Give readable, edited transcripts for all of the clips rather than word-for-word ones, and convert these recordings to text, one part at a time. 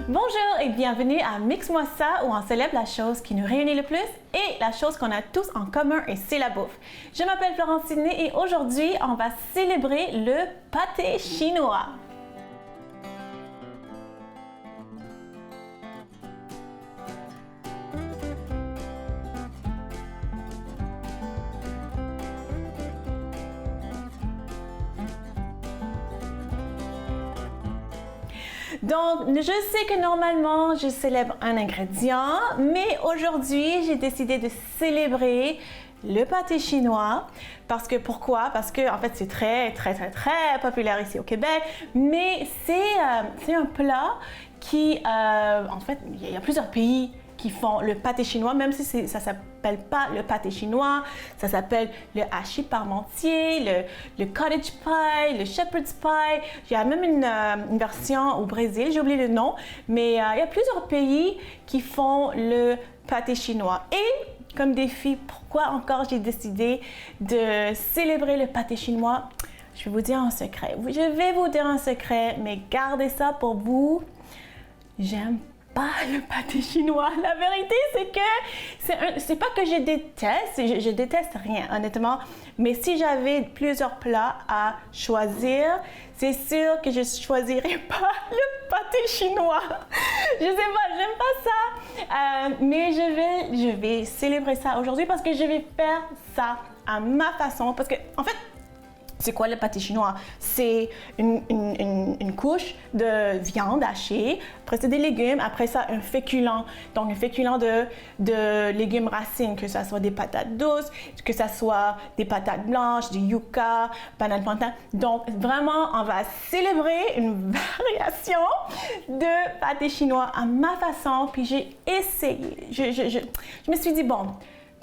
Bonjour et bienvenue à Mix-moi ça où on célèbre la chose qui nous réunit le plus et la chose qu'on a tous en commun et c'est la bouffe. Je m'appelle Florence Sidney et aujourd'hui on va célébrer le pâté chinois. Donc, je sais que normalement, je célèbre un ingrédient, mais aujourd'hui, j'ai décidé de célébrer le pâté chinois. Parce que, pourquoi? Parce que, en fait, c'est très populaire ici au Québec, mais c'est un plat qui, en fait, il y a plusieurs pays qui font le pâté chinois, même si ça s'appelle pas le pâté chinois, ça s'appelle le hachis parmentier, le cottage pie, le shepherd's pie. Il y a même une version au Brésil, j'ai oublié le nom, mais il y a plusieurs pays qui font le pâté chinois. Et comme défi, pourquoi encore j'ai décidé de célébrer le pâté chinois? Je vais vous dire un secret. Je vais vous dire un secret, mais gardez ça pour vous. J'aime pas le pâté chinois. La vérité, c'est que c'est pas que je déteste, je déteste rien, honnêtement. Mais si j'avais plusieurs plats à choisir, c'est sûr que je choisirais pas le pâté chinois. Je sais pas, j'aime pas ça. Mais je vais célébrer ça aujourd'hui parce que je vais faire ça à ma façon. Parce que, en fait, c'est quoi le pâté chinois? C'est une couche de viande hachée, après c'est des légumes, après ça un féculent. Donc un féculent de légumes racines, que ce soit des patates douces, que ce soit des patates blanches, du yucca, banane plantain. Donc vraiment, on va célébrer une variation de pâté chinois à ma façon. Puis j'ai essayé. Je me suis dit, bon,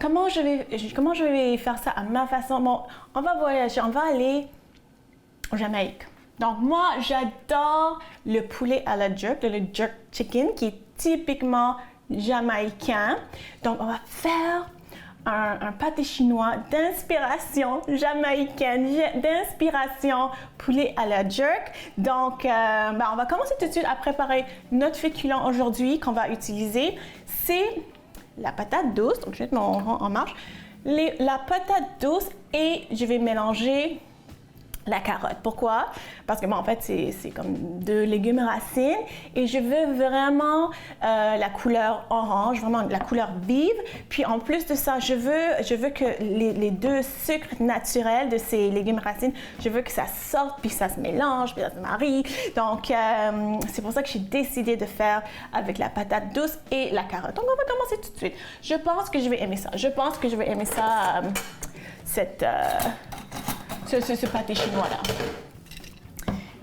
comment je vais faire ça à ma façon? Bon, on va voyager, on va aller au Jamaïque. Donc moi, j'adore le poulet à la jerk, le jerk chicken, qui est typiquement jamaïcain. Donc on va faire un pâté chinois d'inspiration jamaïcaine, d'inspiration poulet à la jerk. Donc, on va commencer tout de suite à préparer notre féculent aujourd'hui qu'on va utiliser. C'est la patate douce, donc je vais mettre mon rond en marche, la patate douce et je vais mélanger la carotte. Pourquoi? Parce que bon, en fait, c'est comme deux légumes racines et je veux vraiment la couleur orange, vraiment la couleur vive. Puis en plus de ça, je veux que les deux sucres naturels de ces légumes racines, je veux que ça sorte, puis ça se mélange, puis ça se marie. Donc, c'est pour ça que j'ai décidé de faire avec la patate douce et la carotte. Donc, on va commencer tout de suite. Je pense que je vais aimer ça. Je pense que je vais aimer ça, ce pâté chinois-là.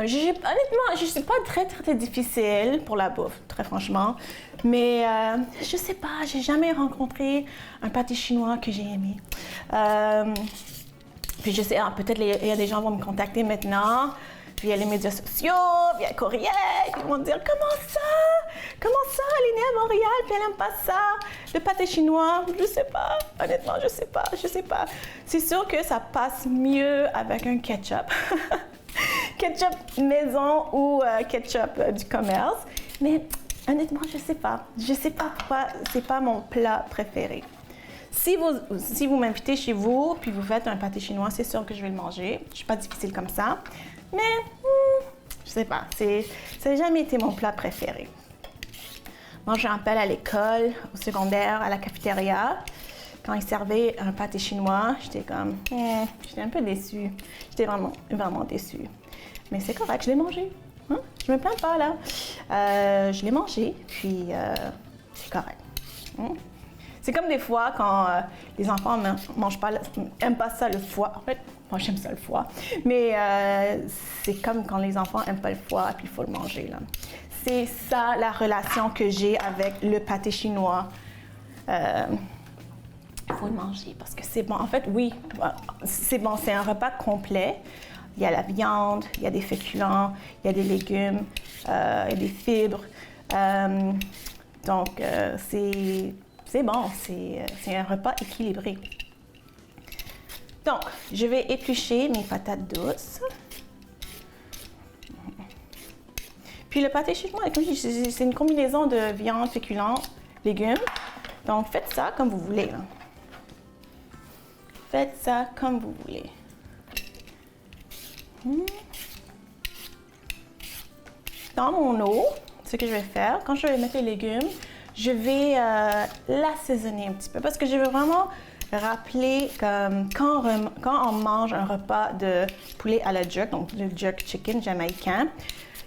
Honnêtement, je ne suis pas très difficile pour la bouffe, très franchement. Mais je sais pas, j'ai jamais rencontré un pâté chinois que j'ai aimé. Puis je sais, peut-être il y a des gens qui vont me contacter maintenant via les médias sociaux, via courriel, ils vont me dire comment ça, elle est née à Montréal puis elle aime pas ça, le pâté chinois, je sais pas, honnêtement, je sais pas. C'est sûr que ça passe mieux avec un ketchup, ketchup maison ou ketchup du commerce, mais honnêtement, je sais pas pourquoi c'est pas mon plat préféré. Si vous m'invitez chez vous puis vous faites un pâté chinois, c'est sûr que je vais le manger. Je suis pas difficile comme ça. Mais, je sais pas, ça n'a jamais été mon plat préféré. Moi, je me rappelle à l'école, au secondaire, à la cafétéria, quand ils servaient un pâté chinois, j'étais comme, j'étais un peu déçue. J'étais vraiment déçue. Mais c'est correct, je l'ai mangé. Hein? Je me plains pas, là. Je l'ai mangé, puis c'est correct. C'est comme des fois quand les enfants n'aiment pas ça le foie. En fait, moi j'aime ça le foie. Mais c'est comme quand les enfants n'aiment pas le foie et puis il faut le manger. Là. C'est ça la relation que j'ai avec le pâté chinois. Il faut le manger parce que c'est bon. En fait, oui, c'est bon. C'est un repas complet. Il y a la viande, il y a des féculents, il y a des légumes, il y a des fibres. Donc, c'est bon, c'est un repas équilibré. Donc, je vais éplucher mes patates douces. Puis le pâté chinois, c'est une combinaison de viande, féculents, légumes. Donc faites ça comme vous voulez. Là. Faites ça comme vous voulez. Dans mon eau, ce que je vais faire, quand je vais mettre les légumes, je vais l'assaisonner un petit peu parce que je veux vraiment rappeler comme quand on mange un repas de poulet à la jerk, donc le jerk chicken jamaïcain,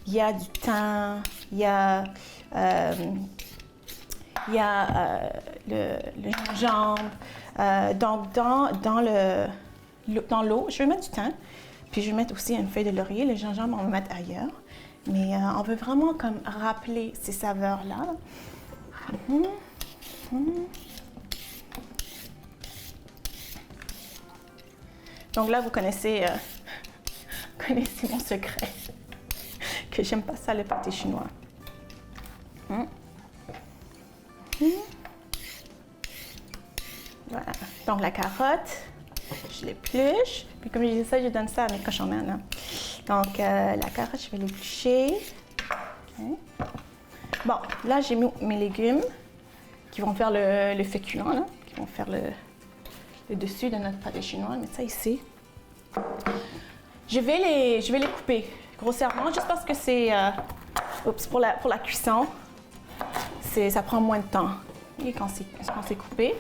il y a du thym, il y a le gingembre. Donc dans l'eau, je vais mettre du thym, puis je vais mettre aussi une feuille de laurier. Le gingembre, on va mettre ailleurs. Mais on veut vraiment comme rappeler ces saveurs-là. Donc là, vous connaissez mon secret, que j'aime pas ça, le pâté chinois. Voilà. Donc la carotte, je l'épluche. Puis comme je disais ça, je donne ça à mes cochonnettes. Hein. Donc la carotte, je vais l'éplucher. Okay. Bon, là j'ai mis mes légumes qui vont faire le féculent, là, qui vont faire le dessus de notre pâté chinois. Mais ça ici. Je vais les couper grossièrement, juste parce que c'est pour la cuisson, ça prend moins de temps. Et quand c'est coupé,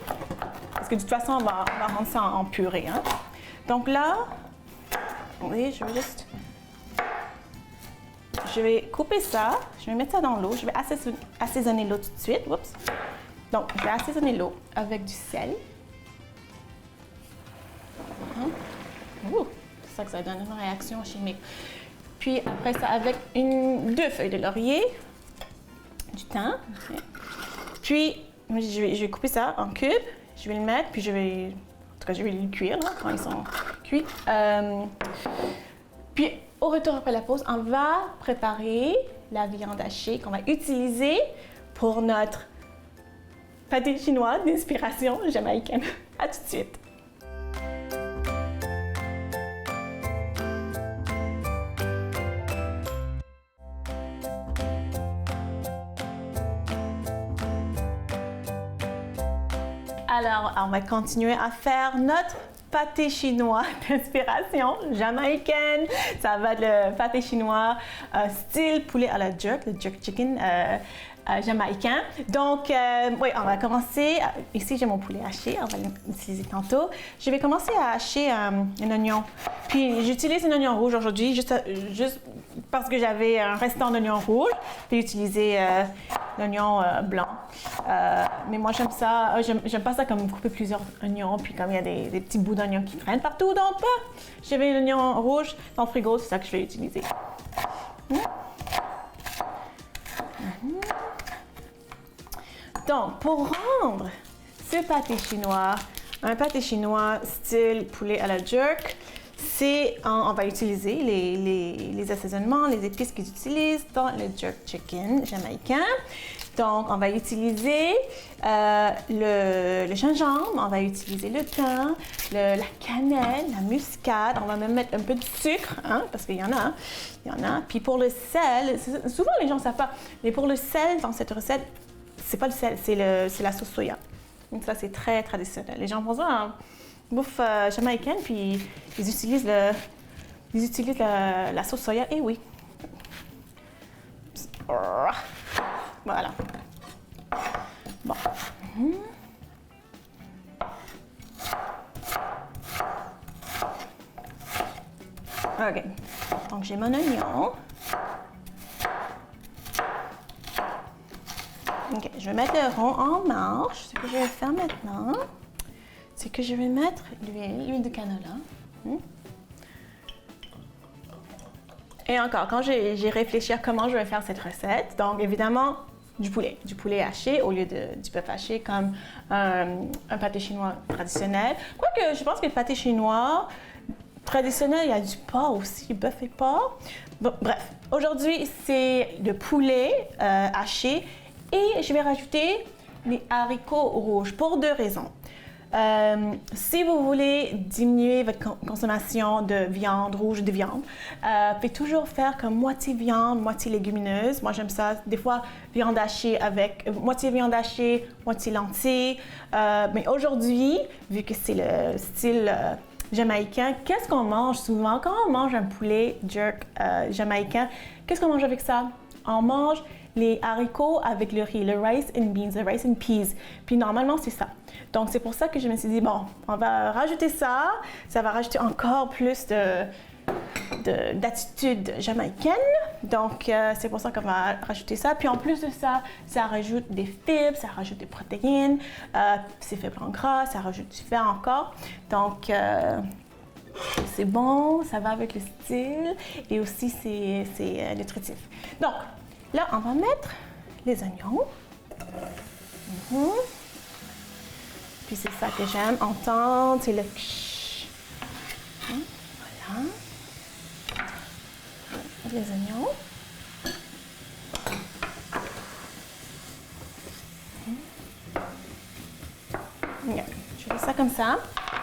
parce que de toute façon, on va rendre ça en purée. Hein. Donc là, attendez, je vais couper ça, je vais mettre ça dans l'eau, je vais assaisonner l'eau tout de suite. Oups. Donc, je vais assaisonner l'eau avec du sel. C'est ça que ça donne une réaction chimique. Puis après ça, avec 2 feuilles de laurier, du thym. Okay. Puis, je vais couper ça en cubes, je vais le mettre, puis je vais le cuire là, quand ils sont cuits. Puis, au retour après la pause, on va préparer la viande hachée qu'on va utiliser pour notre pâté chinois d'inspiration jamaïcaine. À tout de suite! Alors, on va continuer à faire notre pâté chinois d'inspiration jamaïcaine. Ça va être le pâté chinois style poulet à la jerk, le jerk chicken jamaïcain. Donc, oui, on va commencer. Ici, j'ai mon poulet haché. On va l'utiliser tantôt. Je vais commencer à hacher un oignon. Puis, j'utilise un oignon rouge aujourd'hui, juste parce que j'avais un restant d'oignon rouge. Puis, utiliser l'oignon blanc. Mais moi, j'aime ça. J'aime pas ça comme couper plusieurs oignons. Puis, comme il y a des petits bouts d'oignons qui traînent partout. Donc, j'avais un oignon rouge dans le frigo. C'est ça que je vais utiliser. Donc, pour rendre ce pâté chinois, un pâté chinois style poulet à la jerk, on va utiliser les assaisonnements, les épices qu'ils utilisent dans le jerk chicken jamaïcain. Donc, on va utiliser le gingembre, on va utiliser le thym, la cannelle, la muscade. On va même mettre un peu de sucre, hein, parce qu'il y en a. Puis pour le sel, souvent les gens ne savent pas, mais pour le sel dans cette recette, c'est pas le sel, c'est la sauce soya. Donc ça, c'est très traditionnel. Les gens font ça en bouffe jamaïcaine, puis ils utilisent la sauce soya. Et oui. Voilà. Bon. OK. Donc, j'ai mon oignon. OK, je vais mettre le rond en marche. Ce que je vais faire maintenant, c'est que je vais mettre l'huile de canola. Et encore, quand j'ai réfléchi à comment je vais faire cette recette, donc évidemment, du poulet haché au lieu du bœuf haché comme un pâté chinois traditionnel. Quoique, je pense que le pâté chinois traditionnel, il y a du porc aussi, bœuf et porc. Bon, bref, aujourd'hui, c'est le poulet haché et je vais rajouter les haricots rouges pour 2 raisons. Si vous voulez diminuer votre consommation de viande rouge, de viande, vous pouvez toujours faire comme moitié viande, moitié légumineuse. Moi, j'aime ça. Des fois, viande hachée avec moitié viande hachée, moitié lentilles. Mais aujourd'hui, vu que c'est le style jamaïcain, qu'est-ce qu'on mange souvent? Quand on mange un poulet jerk jamaïcain, qu'est-ce qu'on mange avec ça? On mange les haricots avec le riz, le rice and beans, le rice and peas. Puis normalement, c'est ça. Donc, c'est pour ça que je me suis dit, bon, on va rajouter ça. Ça va rajouter encore plus d'attitude jamaïcaine. Donc, c'est pour ça qu'on va rajouter ça. Puis en plus de ça, ça rajoute des fibres, ça rajoute des protéines. C'est fait en gras, ça rajoute du fer encore. Donc, c'est bon, ça va avec le style et aussi c'est nutritif. Donc, là, on va mettre les oignons. Puis c'est ça que j'aime entendre, c'est le ksh. Voilà. Les oignons. Okay. Je fais ça comme ça.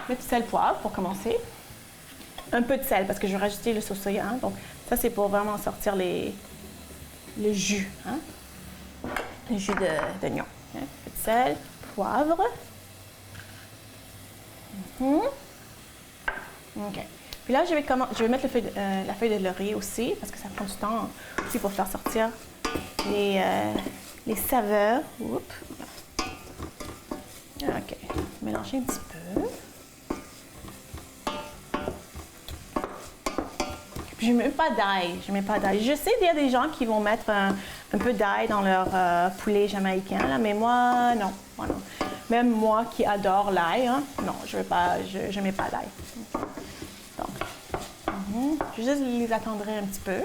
Mettre du sel, poivre pour commencer. Un peu de sel parce que je vais rajouter le sauce soya. Hein. Donc ça c'est pour vraiment sortir le jus. Hein. Le jus d'oignon. Un peu de sel, poivre. OK. Puis là, je vais mettre la feuille de laurier aussi, parce que ça prend du temps aussi pour faire sortir les saveurs. Oups. OK. Mélanger un petit peu. Puis je ne mets pas d'ail. Je sais qu'il y a des gens qui vont mettre un peu d'ail dans leur poulet jamaïcain, là, mais moi, non. Même moi qui adore l'ail, hein, non, je ne mets pas d'ail. Donc, je vais juste les attendrir un petit peu.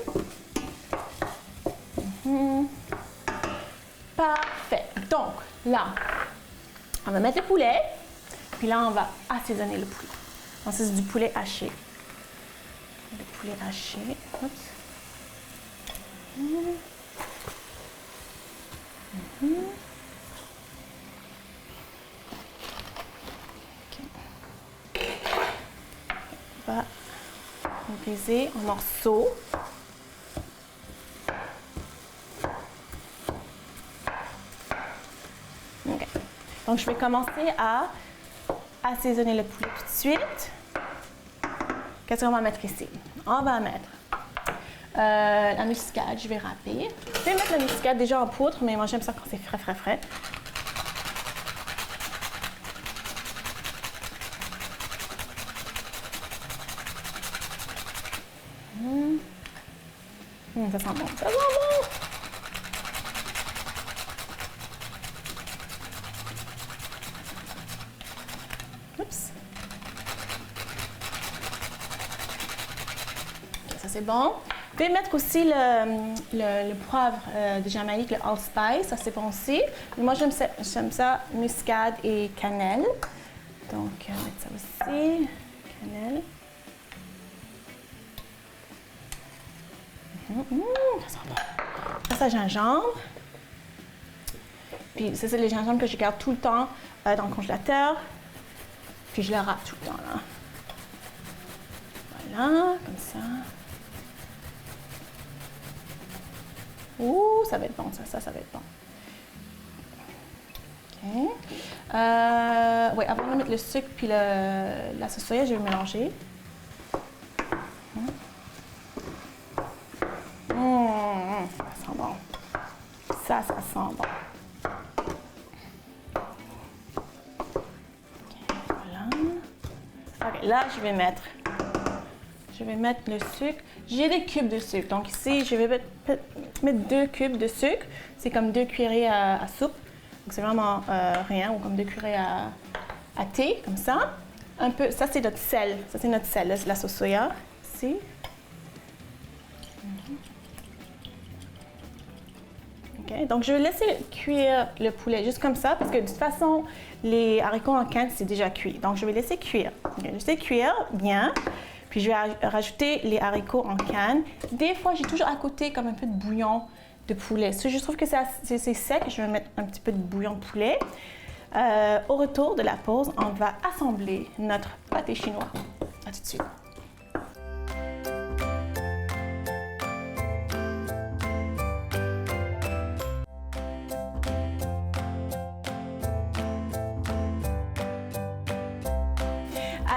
Parfait. Donc, là, on va mettre le poulet, puis là, on va assaisonner le poulet. Donc, c'est du poulet haché. Le poulet haché. Oups. On va le briser en morceaux. Okay. Donc, je vais commencer à assaisonner le poulet tout de suite. Qu'est-ce qu'on va mettre ici? On va mettre la muscade, je vais râper. Je vais mettre la muscade déjà en poudre, mais moi j'aime ça quand c'est frais. Ça sent bon, ça sent bon! Oups! Okay, ça c'est bon. Je vais mettre aussi le poivre de Jamaïque, le allspice, ça c'est bon aussi. Mais moi j'aime ça, muscade et cannelle. Donc, on va mettre ça aussi, cannelle. Ça sent bon. Ça, gingembre. Puis, ça, c'est le gingembre que je garde tout le temps dans le congélateur. Puis, je le râpe tout le temps, là. Voilà, comme ça. Ouh, ça va être bon, ça va être bon. OK. Oui, avant de mettre le sucre puis la sauce soya, je vais mélanger. Ça sent bon. Ça sent bon. OK, voilà. OK, là, je vais mettre le sucre. J'ai des cubes de sucre. Donc ici, je vais mettre 2 cubes de sucre. C'est comme 2 cuillerées à soupe. Donc c'est vraiment rien, ou comme 2 cuillerées à thé, comme ça. Un peu, ça c'est notre sel. Ça c'est notre sel, là, c'est la sauce soya. Ici. Okay. Donc, je vais laisser cuire le poulet juste comme ça parce que de toute façon, les haricots en canne, c'est déjà cuit. Donc, je vais laisser cuire. Je vais laisser cuire bien. Puis, je vais rajouter les haricots en canne. Des fois, j'ai toujours à côté comme un peu de bouillon de poulet. Si je trouve que c'est sec, je vais mettre un petit peu de bouillon de poulet. Au retour de la pause, on va assembler notre pâté chinois. À tout de suite.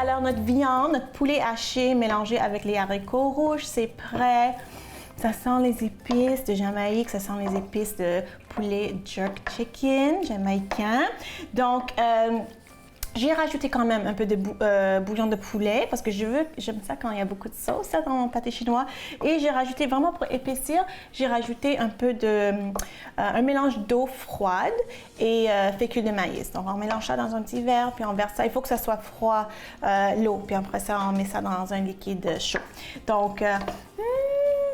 Alors, notre viande, notre poulet haché mélangé avec les haricots rouges, c'est prêt. Ça sent les épices de Jamaïque, ça sent les épices de poulet jerk chicken jamaïcain. Donc, j'ai rajouté quand même un peu de bouillon de poulet parce que j'aime ça quand il y a beaucoup de sauce dans mon pâté chinois. Et j'ai rajouté, vraiment pour épaissir, j'ai rajouté un peu un mélange d'eau froide et fécule de maïs. Donc on mélange ça dans un petit verre, puis on verse ça. Il faut que ça soit froid, l'eau, puis après ça, on met ça dans un liquide chaud. Donc,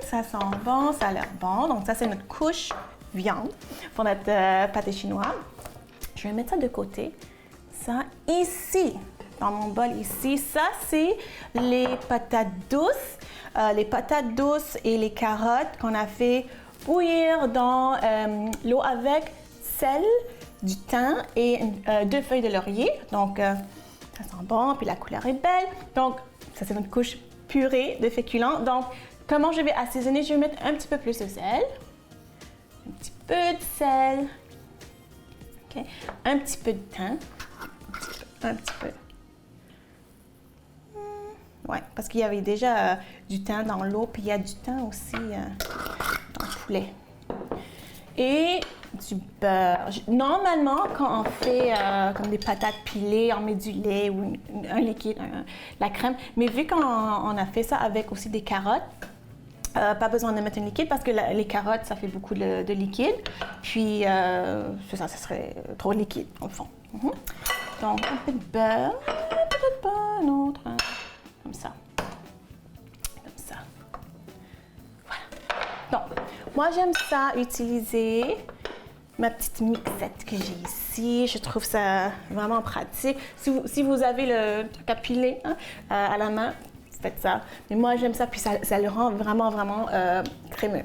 ça sent bon, ça a l'air bon. Donc ça, c'est notre couche viande pour notre pâté chinois. Je vais mettre ça de côté. Ça, ici, dans mon bol ici, ça, c'est les patates douces. Les patates douces et les carottes qu'on a fait bouillir dans l'eau avec sel, du thym et 2 feuilles de laurier. Donc, ça sent bon, puis la couleur est belle. Donc, ça, c'est notre couche purée de féculents. Donc, comment je vais assaisonner? Je vais mettre un petit peu plus de sel. Un petit peu de sel. Okay. Un petit peu de thym. Un petit peu. Ouais, parce qu'il y avait déjà du thym dans l'eau, puis il y a du thym aussi dans le poulet. Et du beurre. Normalement, quand on fait comme des patates pilées, on met du lait ou un liquide, la crème. Mais vu qu'on a fait ça avec aussi des carottes, pas besoin de mettre un liquide parce que les carottes, ça fait beaucoup de liquide. Puis, ça serait trop liquide, au fond. Donc, un peu de beurre, peut-être pas un autre, hein. Comme ça. Comme ça. Voilà. Donc, moi, j'aime ça utiliser ma petite mixette que j'ai ici. Je trouve ça vraiment pratique. Si vous avez le truc à piler à la main, faites ça. Mais moi, j'aime ça, puis ça le rend vraiment, vraiment crémeux.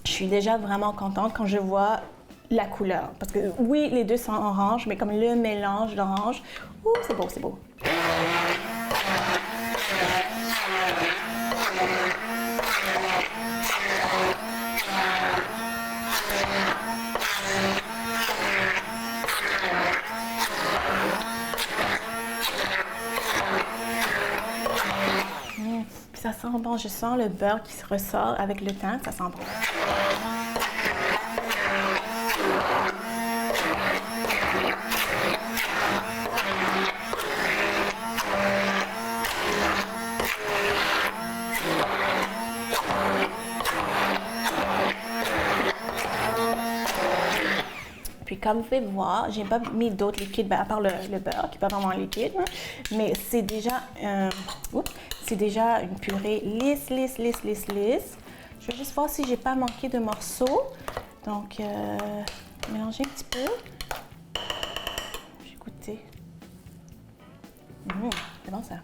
Je suis déjà vraiment contente quand je vois la couleur. Parce que oui, les deux sont orange, mais comme le mélange d'orange, c'est beau, c'est beau. Puis ça sent bon, je sens le beurre qui se ressort avec le thym, ça sent bon. Puis comme vous pouvez voir, j'ai pas mis d'autres liquides, à part le beurre, qui n'est pas vraiment un liquide, hein, mais c'est déjà, une purée lisse. Je vais juste voir si j'ai pas manqué de morceaux. Donc, mélanger un petit peu. Je vais goûter. C'est bon ça.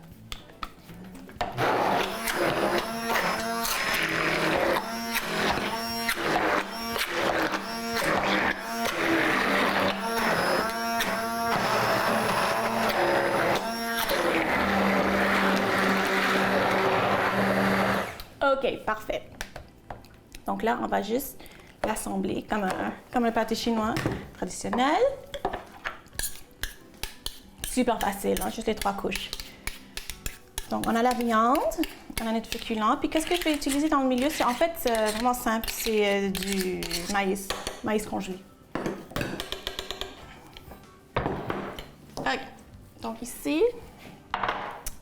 OK, parfait. Donc là, on va juste l'assembler comme un pâté chinois traditionnel. Super facile, hein, juste les 3 couches. Donc, on a la viande, on a notre féculent. Puis, qu'est-ce que je vais utiliser dans le milieu? C'est en fait vraiment simple, c'est du maïs congelé. OK. Donc, ici,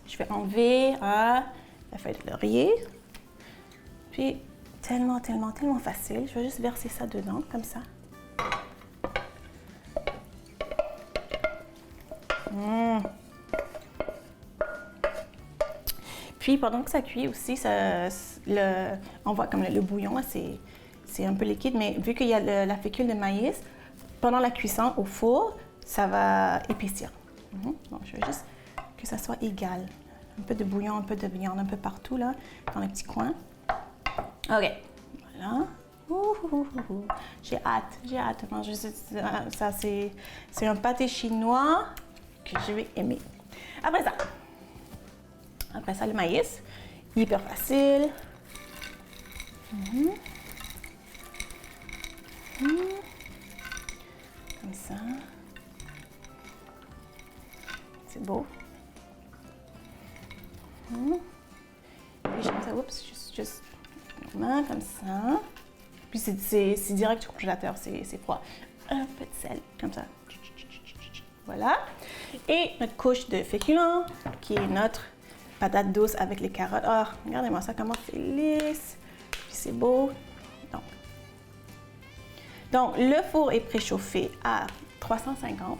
je vais enlever la feuille de laurier. Puis, tellement facile. Je vais juste verser ça dedans, comme ça. Puis, pendant que ça cuit aussi, on voit comme le bouillon, c'est un peu liquide, mais vu qu'il y a la fécule de maïs, pendant la cuisson au four, ça va épaissir. Donc, je vais juste que ça soit égal. Un peu de bouillon, un peu de viande, un peu partout, là, dans les petits coins. OK. Voilà. J'ai hâte de manger ça. C'est un pâté chinois que je vais aimer. Après ça, le maïs. Hyper facile. Comme ça. C'est beau. Puis j'aime ça, oups, juste normalement, comme ça. Puis c'est direct du congélateur, c'est froid. Un peu de sel, comme ça. Voilà. Et notre couche de féculents, qui est notre patate douce avec les carottes. Oh, regardez-moi ça, comment c'est lisse. Puis c'est beau. Donc, le four est préchauffé à 350.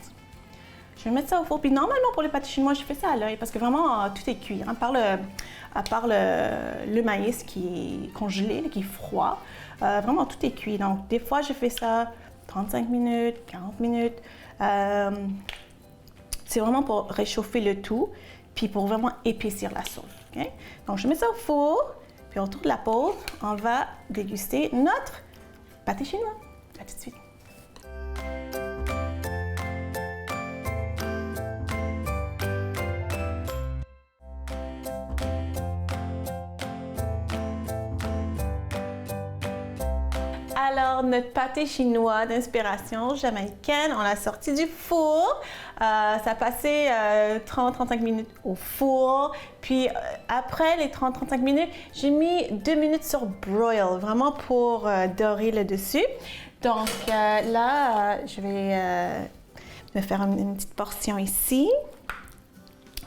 Je vais mettre ça au four. Puis normalement, pour les pâtés chinois, je fais ça à l'œil parce que vraiment, tout est cuit. À part le maïs qui est congelé, qui est froid, vraiment, tout est cuit. Donc, des fois, je fais ça 35 minutes, 40 minutes. C'est vraiment pour réchauffer le tout, puis pour vraiment épaissir la sauce. Okay? Donc, je mets ça au four, puis autour de la pause, on va déguster notre pâté chinois. À tout de suite. Alors, notre pâté chinois d'inspiration jamaïcaine, on l'a sorti du four. Ça a passé 30-35 minutes au four. Puis après les 30-35 minutes, j'ai mis 2 minutes sur broil, vraiment pour dorer le dessus. Donc là, je vais me faire une petite portion ici.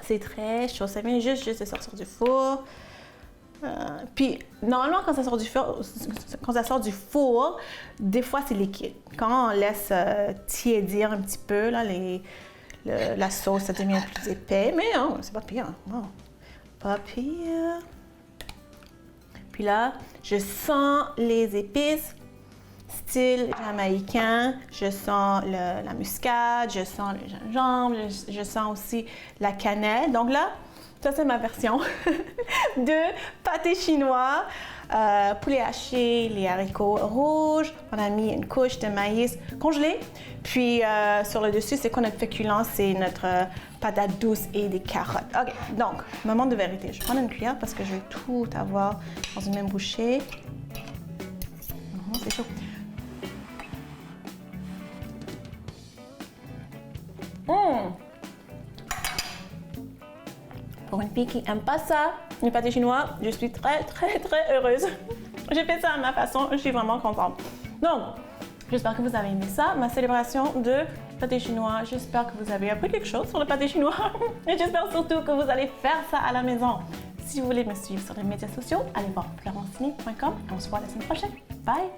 C'est très chaud, ça vient juste de sortir du four. Puis, normalement, quand ça sort du four, des fois, c'est liquide. Quand on laisse tiédir un petit peu, là, la sauce, ça devient plus épais. Mais non, c'est pas pire. Non, pas pire. Puis là, je sens les épices, style jamaïcain. Je sens la muscade, je sens le gingembre, je sens aussi la cannelle. Donc là, ça, c'est ma version de pâté chinois, poulet haché, les haricots rouges. On a mis une couche de maïs congelé. Puis, sur le dessus, c'est quoi notre féculent? C'est notre patate douce et des carottes. OK, donc, moment de vérité. Je vais prendre une cuillère parce que je vais tout avoir dans une même bouchée. C'est chaud. Pour une fille qui n'aime pas ça, le pâté chinois, je suis très, très, très heureuse. J'ai fait ça à ma façon, je suis vraiment contente. Donc, j'espère que vous avez aimé ça, ma célébration de pâté chinois. J'espère que vous avez appris quelque chose sur le pâté chinois. Et j'espère surtout que vous allez faire ça à la maison. Si vous voulez me suivre sur les médias sociaux, allez voir florencini.com et on se voit la semaine prochaine. Bye!